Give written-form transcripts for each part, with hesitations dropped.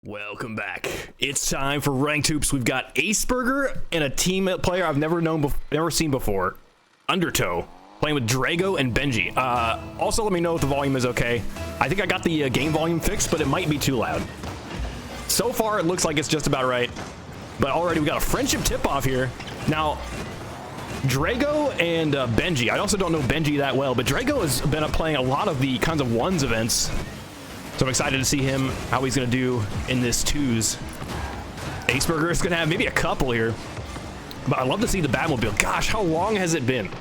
Welcome back. It's time for Ranked Hoops. We've got Aceburger and a team player I've never seen before, Undertow, playing with Drago and Benji. Also, let me know if the volume is okay. I think I got the game volume fixed, but it might be too loud. So far, it looks like it's just about right. But already we got a friendship tip-off here. Now, Drago and Benji. I also don't know Benji that well, but Drago has been playing a lot of the kinds of ones events. So I'm excited to see him, how he's going to do in this twos. Aceburger is going to have maybe a couple here. But I love to see the Batmobile. Gosh, how long has it been?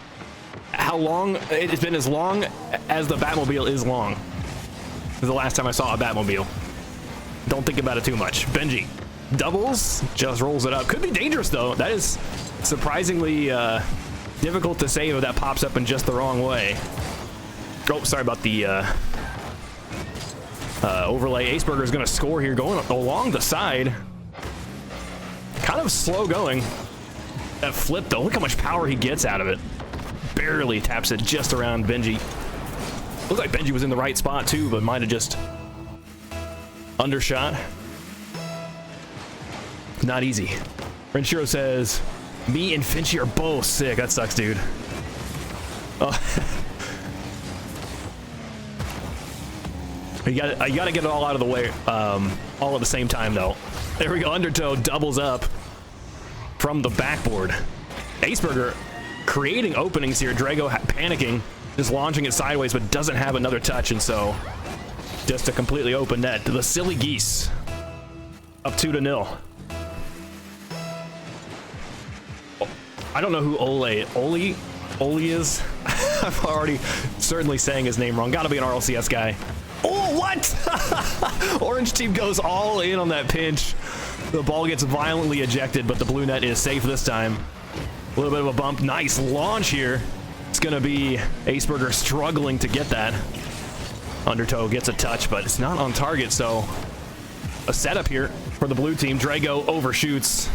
How long? It's been as long as the Batmobile is long. This is the last time I saw a Batmobile. Don't think about it too much. Benji doubles, just rolls it up. Could be dangerous, though. That is surprisingly difficult to save if that pops up in just the wrong way. Oh, sorry about the overlay. Aceburger is going to score here, going along the side. Kind of slow going. That flip, though, look how much power he gets out of it. Barely taps it just around Benji. Looks like Benji was in the right spot, too, but might have just undershot. Not easy. Renshiro says, me and Finchy are both sick. That sucks, dude. Oh. You gotta get it all out of the way, all at the same time, though. There we go. Undertow doubles up from the backboard. Aceburger creating openings here. Drago panicking, just launching it sideways, but doesn't have another touch, and so just a completely open net. The Silly Geese up 2-0. Oh, I don't know who Oli is. I'm already certainly saying his name wrong. Gotta be an RLCS guy. Oh, what? Orange team goes all in on that pinch. The ball gets violently ejected, but the blue net is safe this time. A little bit of a bump. Nice launch here. It's going to be Aceburger struggling to get that. Undertow gets a touch, but it's not on target, so a setup here for the blue team. Drago overshoots.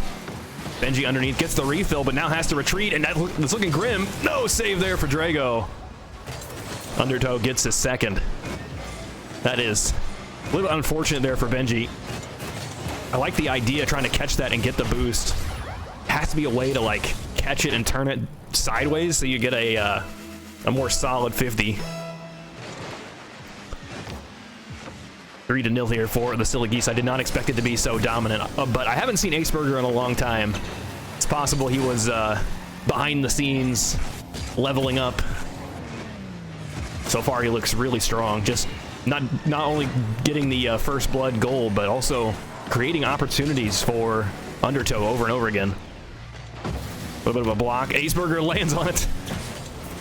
Benji underneath gets the refill, but now has to retreat, and that's looking grim. No save there for Drago. Undertow gets his second. That is a little unfortunate there for Benji. I like the idea, trying to catch that and get the boost. Has to be a way to, like, catch it and turn it sideways so you get a more solid 50. 3-0 here for the Silly Geese. I did not expect it to be so dominant, but I haven't seen Aceburger in a long time. It's possible he was behind the scenes, leveling up. So far, he looks really strong. Just not only getting the first blood goal, but also creating opportunities for Undertow over and over again. A little bit of a block. Aceburger lands on it,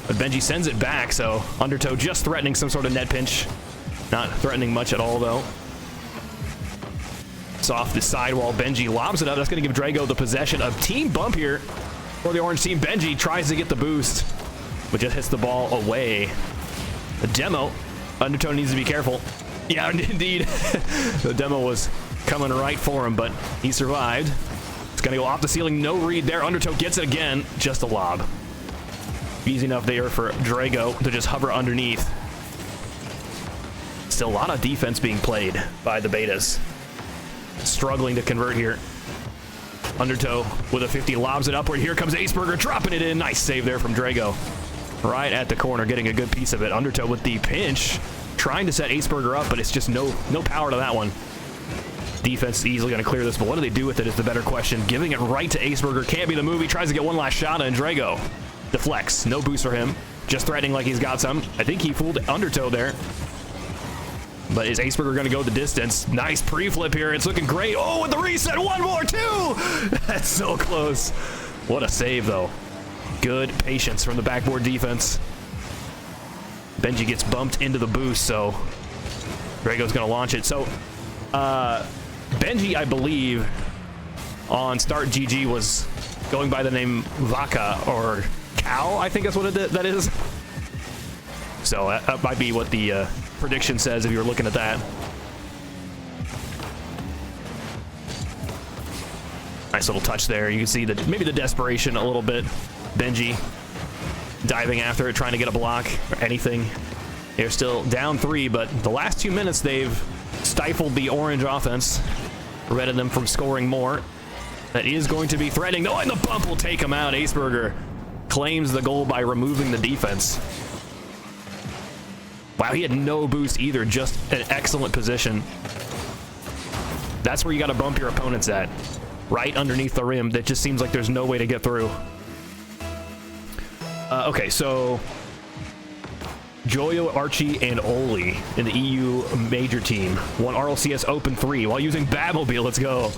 but Benji sends it back, so Undertow just threatening some sort of net pinch. Not threatening much at all, though. It's off the sidewall. Benji lobs it up. That's going to give Drago the possession. A team bump here for the orange team. Benji tries to get the boost, but just hits the ball away. The demo. Undertow needs to be careful. Yeah, indeed. The demo was coming right for him, but he survived. It's going to go off the ceiling. No read there. Undertow gets it again. Just a lob. Easy enough there for Drago to just hover underneath. Still a lot of defense being played by the Betas. Struggling to convert here. Undertow with a 50 lobs it upward. Here comes Aceburger dropping it in. Nice save there from Drago. Right at the corner, getting a good piece of it. Undertow with the pinch, trying to set Aceburger up, but it's just no power to that one. Defense easily going to clear this, but what do they do with it is the better question. Giving it right to Aceburger. Can't be the move. He tries to get one last shot, and Drago deflects. No boost for him. Just threatening like he's got some. I think he fooled Undertow there. But is Aceburger going to go the distance? Nice pre-flip here. It's looking great. Oh, with the reset. One more, two. That's so close. What a save, though. Good patience from the backboard defense. Benji gets bumped into the boost, so Drago's going to launch it. So, Benji, I believe, on Start GG was going by the name Vaca or Cow, I think that's what that is. So that might be what the prediction says if you're looking at that. Nice little touch there. You can see that maybe the desperation a little bit. Benji diving after it, trying to get a block or anything. They're still down 3, but the last 2 minutes they've stifled the orange offense. prevented them from scoring more. That is going to be threatening. Oh, and the bump will take him out. Aceburger claims the goal by removing the defense. Wow, he had no boost either, just an excellent position. That's where you got to bump your opponents at. Right underneath the rim. That just seems like there's no way to get through. Okay, so Joyo, Archie, and Oli in the EU major team won RLCS Open 3 while using Batmobile. Let's go.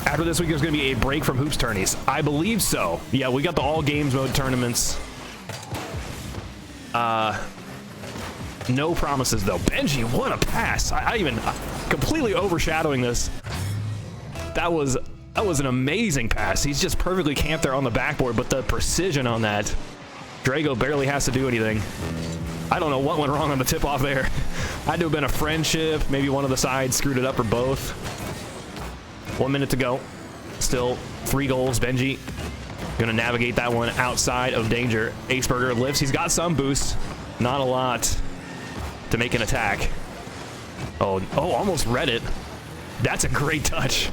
After this week, there's going to be a break from hoops tourneys. I believe so. Yeah, we got the all games mode tournaments. No promises though. Benji, what a pass! I even completely overshadowing this. That was an amazing pass. He's just perfectly camped there on the backboard, but the precision on that. Drago barely has to do anything. I don't know what went wrong on the tip-off there. Had to have been a friendship. Maybe one of the sides screwed it up or both. 1 minute to go. Still 3 goals. Benji gonna navigate that one outside of danger. Aceburger lifts. He's got some boost. Not a lot to make an attack. Oh, almost read it. That's a great touch.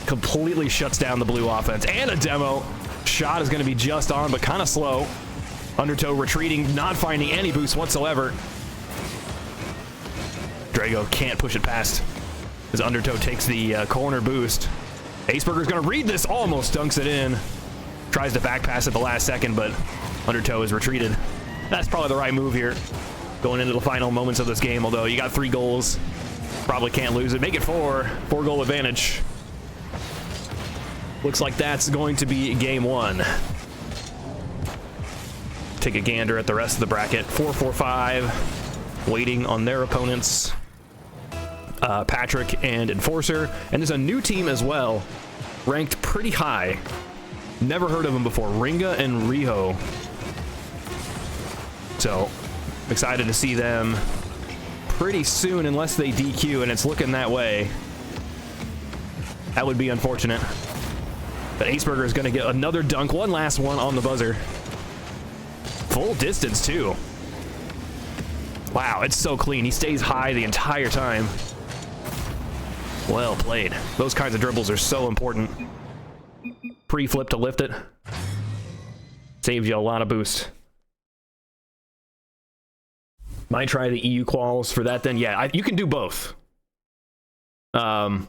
Completely shuts down the blue offense. And a demo. Shot is going to be just on, but kind of slow. Undertow retreating, not finding any boost whatsoever. Drago can't push it past as Undertow takes the corner boost. Aceburger's going to read this, almost dunks it in. Tries to back pass at the last second, but Undertow is retreated. That's probably the right move here, going into the final moments of this game, although you got 3 goals. Probably can't lose it. Make it 4. 4-goal advantage. Looks like that's going to be game 1. Take a gander at the rest of the bracket. 4-4-5, waiting on their opponents. Patrick and Enforcer. And there's a new team as well, ranked pretty high. Never heard of them before. Ringa and Riho. So, excited to see them pretty soon, unless they DQ, and it's looking that way. That would be unfortunate. But Aceburger is going to get another dunk. One last one on the buzzer. Full distance, too. Wow, it's so clean. He stays high the entire time. Well played. Those kinds of dribbles are so important. Pre-flip to lift it. Saves you a lot of boost. Might try the EU quals for that then. Yeah, you can do both. The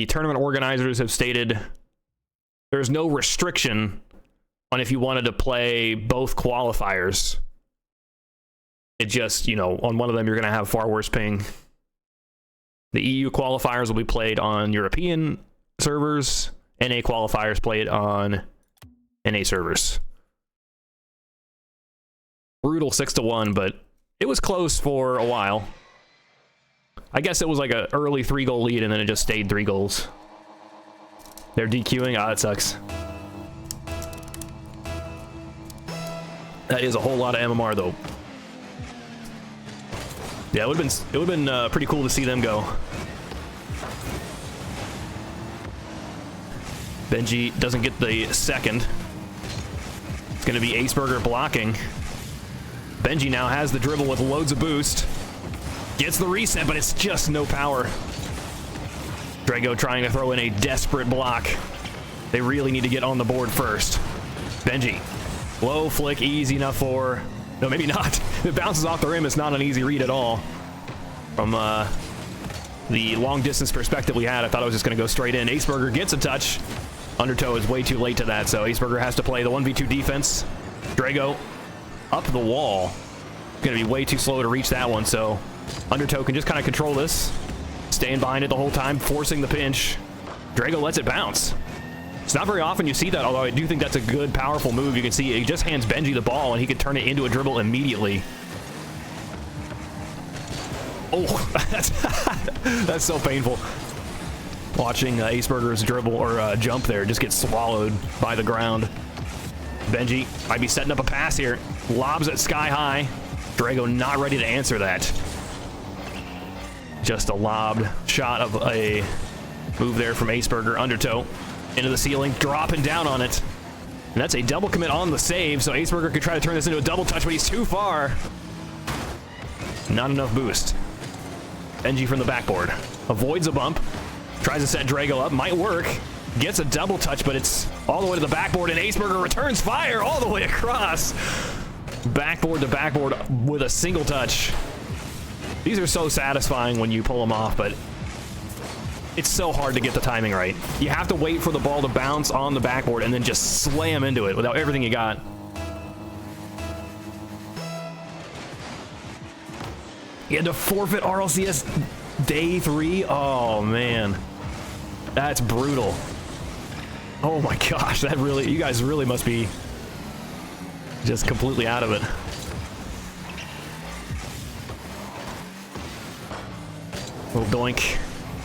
tournament organizers have stated there's no restriction on if you wanted to play both qualifiers. It just, on one of them you're going to have far worse ping. The EU qualifiers will be played on European servers. NA qualifiers played on NA servers. Brutal 6-1, but it was close for a while. I guess it was like an early 3-goal lead, and then it just stayed 3 goals. They're DQing. Ah, that sucks. That is a whole lot of MMR, though. Yeah, it would have been pretty cool to see them go. Benji doesn't get the second. It's going to be Aceburger blocking. Benji now has the dribble with loads of boost. Gets the reset, but it's just no power. Drago trying to throw in a desperate block. They really need to get on the board first. Benji. Low flick, easy enough for... No, maybe not. It bounces off the rim. It's not an easy read at all. From the long distance perspective we had, I thought it was just going to go straight in. Aceburger gets a touch. Undertow is way too late to that, so Aceburger has to play the 1v2 defense. Drago up the wall. Going to be way too slow to reach that one, so Undertow can just kind of control this. Staying behind it the whole time, forcing the pinch. Drago lets it bounce. It's not very often you see that, although I do think that's a good, powerful move. You can see he just hands Benji the ball, and he can turn it into a dribble immediately. Oh, that's so painful. Watching Aceburger's dribble or jump there just get swallowed by the ground. Benji might be setting up a pass here. Lobs it sky high. Drago not ready to answer that. Just a lobbed shot of a move there from Aceburger. Undertow into the ceiling, dropping down on it. And that's a double commit on the save, so Aceburger could try to turn this into a double touch, but he's too far. Not enough boost. Benji from the backboard. Avoids a bump. Tries to set Drago up. Might work. Gets a double touch, but it's all the way to the backboard, and Aceburger returns fire all the way across. Backboard to backboard with a single touch. These are so satisfying when you pull them off, but it's so hard to get the timing right. You have to wait for the ball to bounce on the backboard and then just slam into it without everything you got. He had to forfeit RLCS day 3. Oh, man. That's brutal. Oh, my gosh. That really... You guys really must be just completely out of it. Little doink.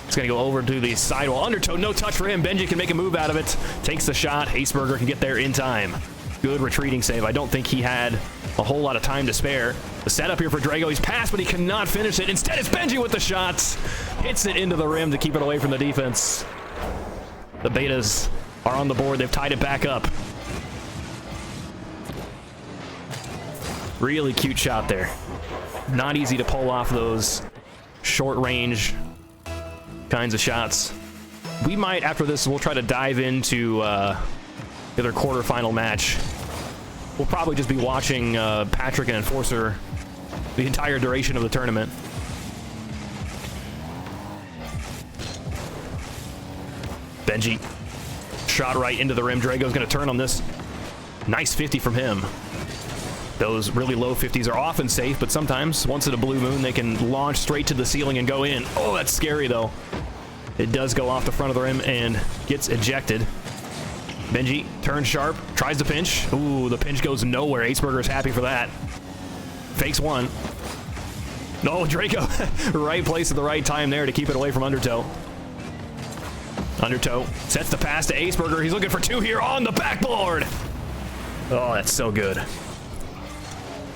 It's going to go over to the sidewall. Undertow, no touch for him. Benji can make a move out of it. Takes the shot. Aceburger can get there in time. Good retreating save. I don't think he had a whole lot of time to spare. The setup here for Drago. He's passed, but he cannot finish it. Instead, it's Benji with the shots. Hits it into the rim to keep it away from the defense. The Betas are on the board. They've tied it back up. Really cute shot there. Not easy to pull off those short range kinds of shots. We might, after this, we'll try to dive into the other quarterfinal match. We'll probably just be watching Patrick and Enforcer the entire duration of the tournament. Benji. Shot right into the rim. Drago's going to turn on this. Nice 50 from him. Those really low 50s are often safe, but sometimes, once in a blue moon, they can launch straight to the ceiling and go in. Oh, that's scary, though. It does go off the front of the rim and gets ejected. Benji turns sharp, tries to pinch. Ooh, the pinch goes nowhere. Aceburger is happy for that. Fakes one. No, Drago. Right place at the right time there to keep it away from Undertow. Undertow sets the pass to Aceburger. He's looking for 2 here on the backboard. Oh, that's so good.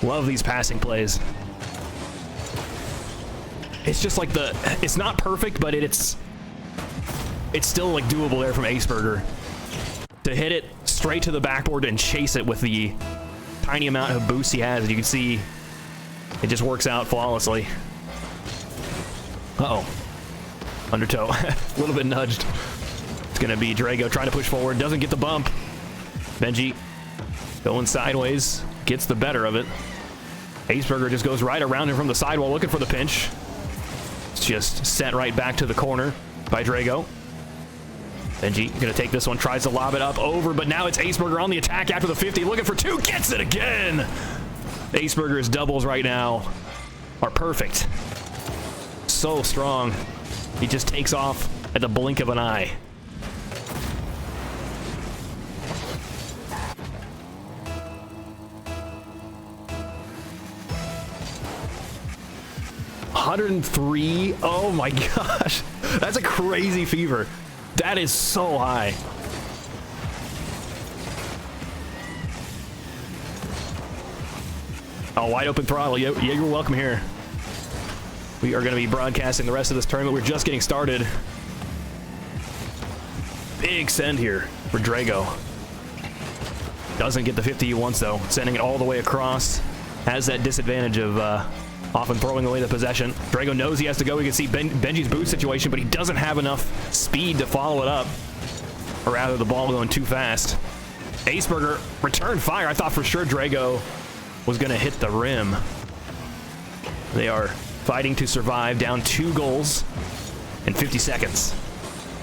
Love these passing plays. It's just like it's not perfect, but it's still like doable there from Aceburger. To hit it straight to the backboard and chase it with the tiny amount of boost he has. As you can see, it just works out flawlessly. Uh-oh. Undertow. A little bit nudged. It's going to be Drago trying to push forward. Doesn't get the bump. Benji going sideways. Gets the better of it. Aceburger just goes right around him from the sidewall looking for the pinch. It's just sent right back to the corner by Drago. Benji going to take this one, tries to lob it up over, but now it's Aceburger on the attack after the 50, looking for 2, gets it again! Aceburger's doubles right now are perfect. So strong. He just takes off at the blink of an eye. $103. Oh my gosh. That's a crazy fever. That is so high. Oh, wide open throttle. Yeah, you're welcome here. We are going to be broadcasting the rest of this tournament. We're just getting started. Big send here for Drago. Doesn't get the 50 he wants, though. Sending it all the way across. Has that disadvantage of often throwing away the possession. Drago knows he has to go. We can see Benji's boost situation, but he doesn't have enough speed to follow it up. Or rather, the ball going too fast. Aceburger return fire. I thought for sure Drago was going to hit the rim. They are fighting to survive, down 2 goals in 50 seconds.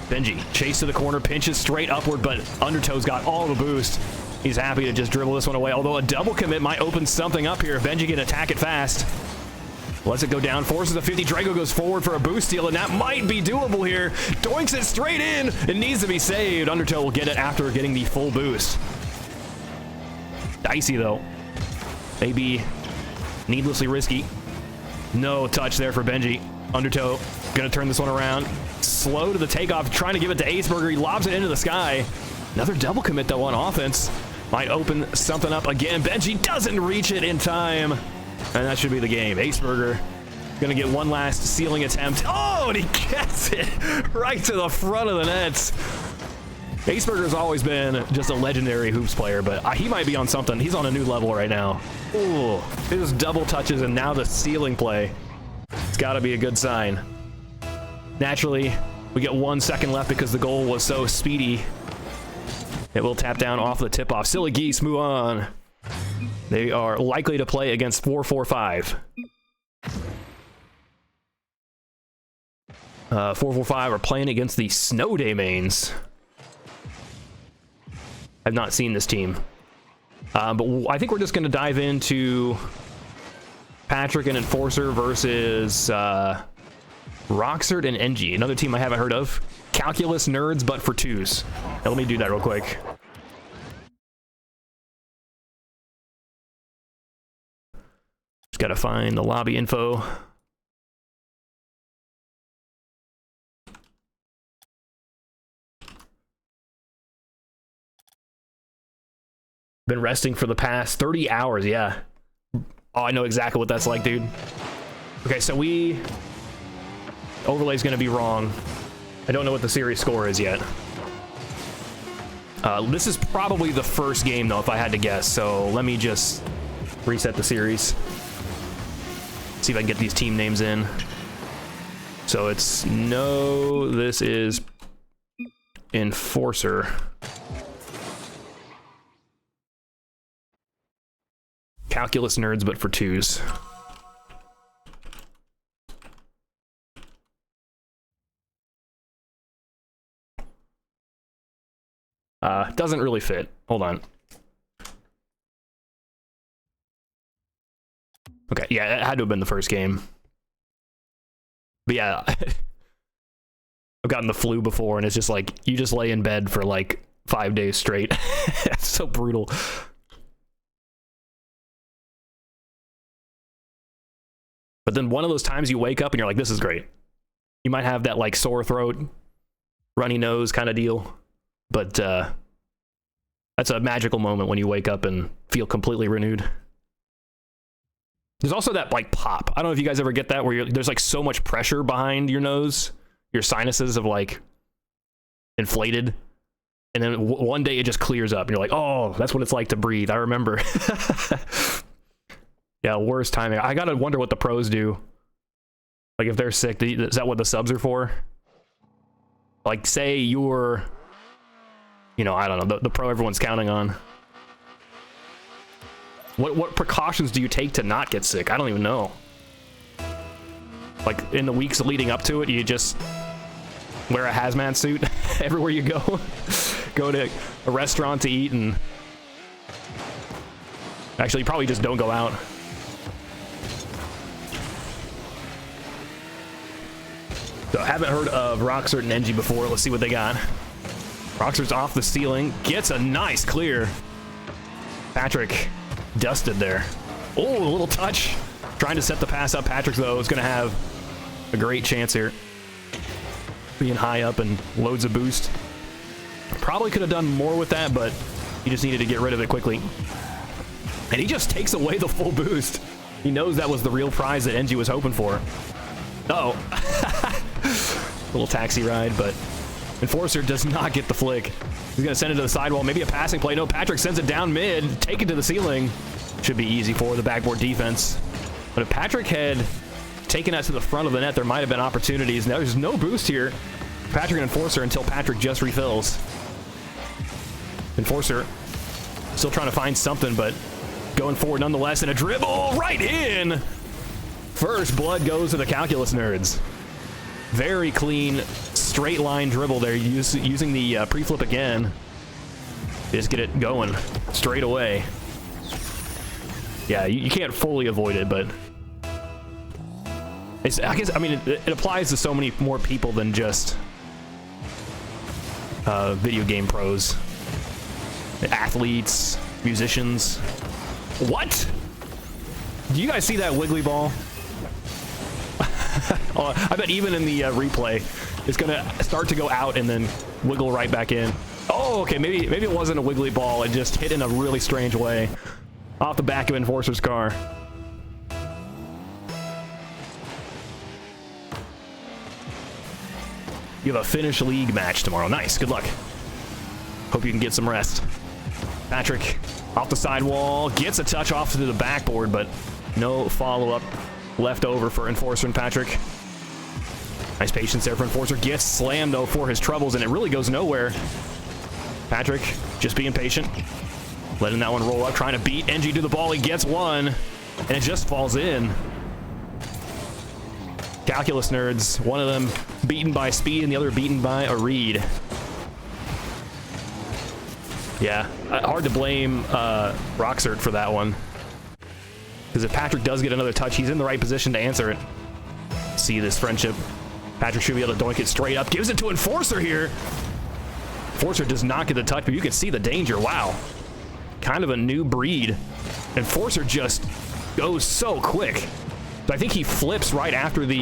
Benji, chase to the corner, pinches straight upward, but Undertow's got all the boost. He's happy to just dribble this one away, although a double commit might open something up here. Benji can attack it fast. Lets it go down, forces a 50. Drago goes forward for a boost steal, and that might be doable here. Doinks it straight in. It needs to be saved. Undertow will get it after getting the full boost. Dicey, though. Maybe needlessly risky. No touch there for Benji. Undertow gonna turn this one around. Slow to the takeoff, trying to give it to Aceburger. He lobs it into the sky. Another double commit, though, on offense. Might open something up again. Benji doesn't reach it in time. And that should be the game. Aceburger gonna get one last ceiling attempt. Oh, and he gets it right to the front of the nets. Aceburger's always been just a legendary hoops player, but he might be on something. He's on a new level right now. Ooh, his double touches and now the ceiling play. It's got to be a good sign. Naturally, we get 1 second left because the goal was so speedy. It will tap down off the tip-off. Silly Geese, move on. They are likely to play against 445. 445 are playing against the Snow Day Mains. I've not seen this team. But I think we're just going to dive into Patrick and Enforcer versus Roxert and NG, another team I haven't heard of. Calculus nerds, but for twos. Now, let me do that real quick. Just gotta find the lobby info. Been resting for the past 30 hours, yeah. Oh, I know exactly what that's like, dude. Okay, so overlay's gonna be wrong. I don't know what the series score is yet. This is probably the first game, though, if I had to guess. So let me just reset the series. See if I can get these team names in. So it's this is Enforcer. Calculus nerds, but for twos. Doesn't really fit. Hold on. Okay, yeah, it had to have been the first game. But yeah, I've gotten the flu before, and it's just like, you just lay in bed for like 5 days straight. It's so brutal. But then one of those times you wake up and you're like, this is great. You might have that like sore throat, runny nose kind of deal. But that's a magical moment when you wake up and feel completely renewed. There's also that like pop. I don't know if you guys ever get that where there's like so much pressure behind your nose. Your sinuses have like inflated. And then one day it just clears up. And you're like, oh, that's what it's like to breathe. I remember. Yeah, worst timing. I gotta wonder what the pros do. Like if they're sick, is that what the subs are for? Like say you're, I don't know, the pro everyone's counting on. What precautions do you take to not get sick? I don't even know. Like in the weeks leading up to it, you just wear a hazmat suit everywhere you go. Go to a restaurant to eat, and actually you probably just don't go out. So I haven't heard of Roxert and NG before. Let's see what they got. Roxert's off the ceiling. Gets a nice clear. Patrick dusted there. Oh, a little touch. Trying to set the pass up. Patrick, though, is going to have a great chance here. Being high up and loads of boost. Probably could have done more with that, but he just needed to get rid of it quickly. And he just takes away the full boost. He knows that was the real prize that NG was hoping for. Uh-oh. Little taxi ride, but Enforcer does not get the flick. He's gonna send it to the sidewall, maybe a passing play. No, Patrick sends it down mid, take it to the ceiling. Should be easy for the backboard defense. But if Patrick had taken that to the front of the net, there might have been opportunities. Now there's no boost here. Patrick and Enforcer until Patrick just refills. Enforcer still trying to find something, but going forward nonetheless, and a dribble right in. First blood goes to the Calculus nerds. Very clean, straight line dribble there, using the pre-flip again. Just get it going straight away. Yeah, you can't fully avoid it, but it applies to so many more people than just video game pros, athletes, musicians. What? Do you guys see that wiggly ball? Oh, I bet even in the replay, it's gonna start to go out and then wiggle right back in. Oh, okay, maybe it wasn't a wiggly ball. It just hit in a really strange way off the back of Enforcer's car. You have a Finnish league match tomorrow. Nice, good luck. Hope you can get some rest. Patrick off the sidewall, gets a touch off to the backboard, but no follow-up. left over for Enforcer and Patrick. Nice patience there for Enforcer. Gets slammed, though, for his troubles, and it really goes nowhere. Patrick just being patient. Letting that one roll up, trying to beat NG to the ball. He gets one, and it just falls in. Calculus nerds, one of them beaten by speed and the other beaten by a read. Yeah, hard to blame Roxert for that one. Because if Patrick does get another touch, he's in the right position to answer it. See this friendship. Patrick should be able to doink it straight up. Gives it to Enforcer here. Enforcer does not get the touch, but you can see the danger. Wow. Kind of a new breed. Enforcer just goes so quick. So I think he flips right after the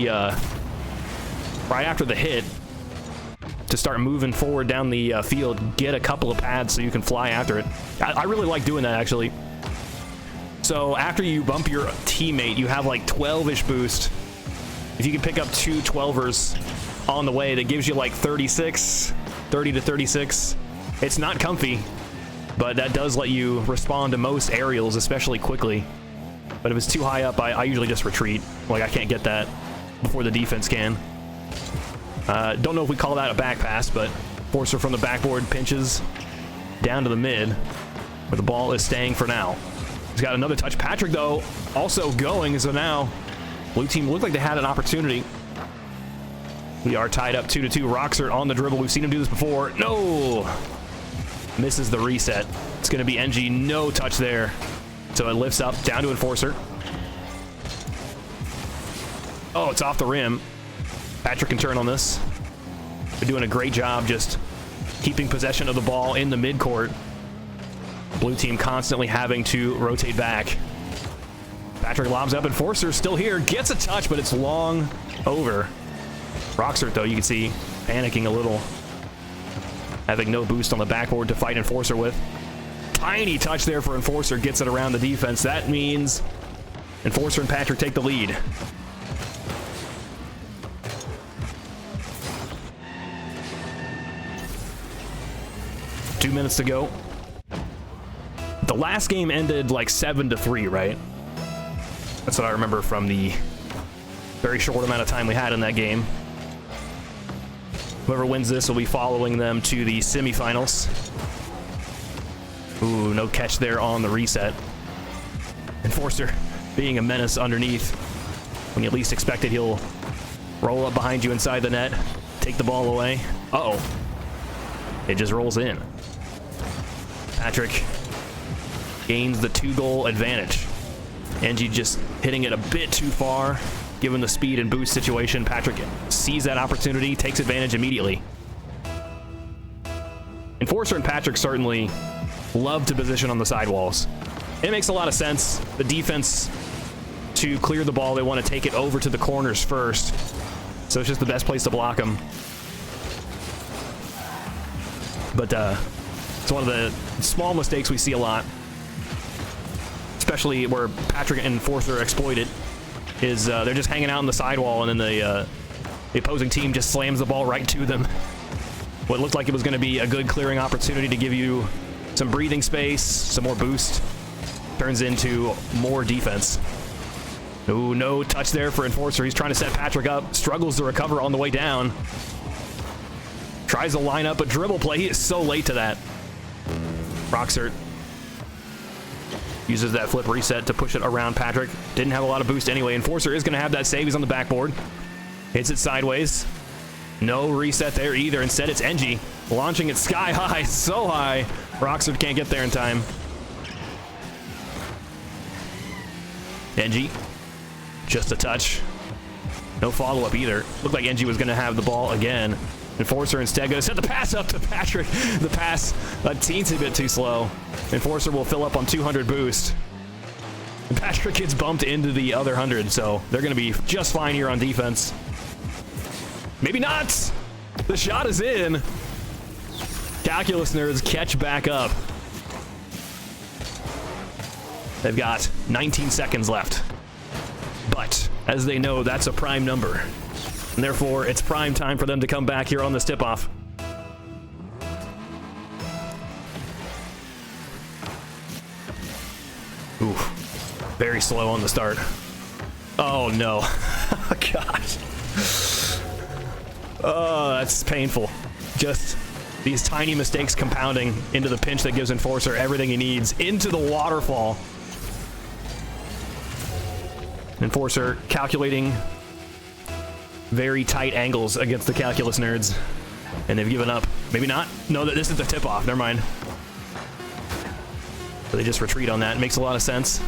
hit to start moving forward down the field. Get a couple of pads so you can fly after it. I really like doing that, actually. So after you bump your teammate, you have like 12-ish boost. If you can pick up two 12ers on the way, that gives you like 30 to 36. It's not comfy, but that does let you respond to most aerials, especially quickly. But if it's too high up, I usually just retreat. Like, I can't get that before the defense can. Don't know if we call that a back pass, but Enforcer from the backboard pinches down to the mid, where the ball is staying for now. He's got another touch. Patrick, though, also going, so now blue team looked like they had an opportunity. We are tied up 2-2. Roxert on the dribble. We've seen him do this before. No! Misses the reset. It's going to be NG. No touch there. So it lifts up, down to Enforcer. Oh, it's off the rim. Patrick can turn on this. They're doing a great job just keeping possession of the ball in the midcourt. Blue team constantly having to rotate back. Patrick lobs up. Enforcer still here. Gets a touch, but it's long over. Roxert, though, you can see panicking a little. Having no boost on the backboard to fight Enforcer with. Tiny touch there for Enforcer. Gets it around the defense. That means Enforcer and Patrick take the lead. Two minutes to go. The last game ended like 7-3, right? That's what I remember from the very short amount of time we had in that game. Whoever wins this will be following them to the semifinals. Ooh, no catch there on the reset. Enforcer being a menace underneath. When you least expect it, he'll roll up behind you inside the net, take the ball away. Uh-oh. It just rolls in. Patrick gains the 2-goal advantage. NG just hitting it a bit too far, given the speed and boost situation. Patrick sees that opportunity, takes advantage immediately. Enforcer and Patrick certainly love to position on the sidewalls. It makes a lot of sense. The defense, to clear the ball, they want to take it over to the corners first. So it's just the best place to block them. But it's one of the small mistakes we see a lot, especially where Patrick and Enforcer exploit it, is they're just hanging out on the sidewall, and then the opposing team just slams the ball right to them. What looked like it was going to be a good clearing opportunity to give you some breathing space, some more boost, turns into more defense. Ooh, no touch there for Enforcer. He's trying to set Patrick up, struggles to recover on the way down. Tries to line up a dribble play. He is so late to that. Roxert uses that flip reset to push it around Patrick. Didn't have a lot of boost anyway. Enforcer is going to have that save. He's on the backboard. Hits it sideways. No reset there either. Instead, it's NG launching it sky high, so high. Roxert can't get there in time. NG, just a touch. No follow-up either. Looked like NG was going to have the ball again. Enforcer instead going to set the pass up to Patrick. The pass a teensy bit too slow. Enforcer will fill up on 200 boost. And Patrick gets bumped into the other 100, so they're going to be just fine here on defense. Maybe not. The shot is in. Calculus nerds catch back up. They've got 19 seconds left. But as they know, that's a prime number. And therefore, it's prime time for them to come back here on this tip-off. Ooh, very slow on the start. Oh no. Gosh. Oh, that's painful. Just these tiny mistakes compounding into the pinch that gives Enforcer everything he needs into the waterfall. Enforcer calculating very tight angles against the calculus nerds. And they've given up. Maybe not. No, this is the tip-off. Never mind. So they just retreat on that. It makes a lot of sense.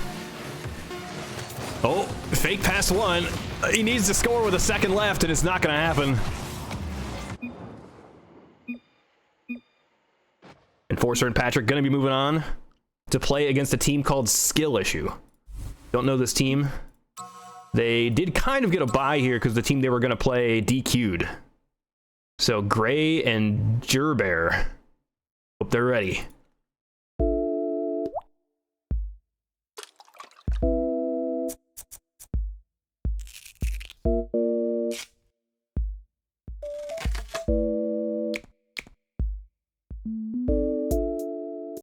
Oh, fake pass one. He needs to score with a second left, and it's not going to happen. Enforcer and Patrick going to be moving on to play against a team called Skill Issue. Don't know this team. They did kind of get a bye here because the team they were going to play DQ'd. So Gray and Gerbear. Hope they're ready.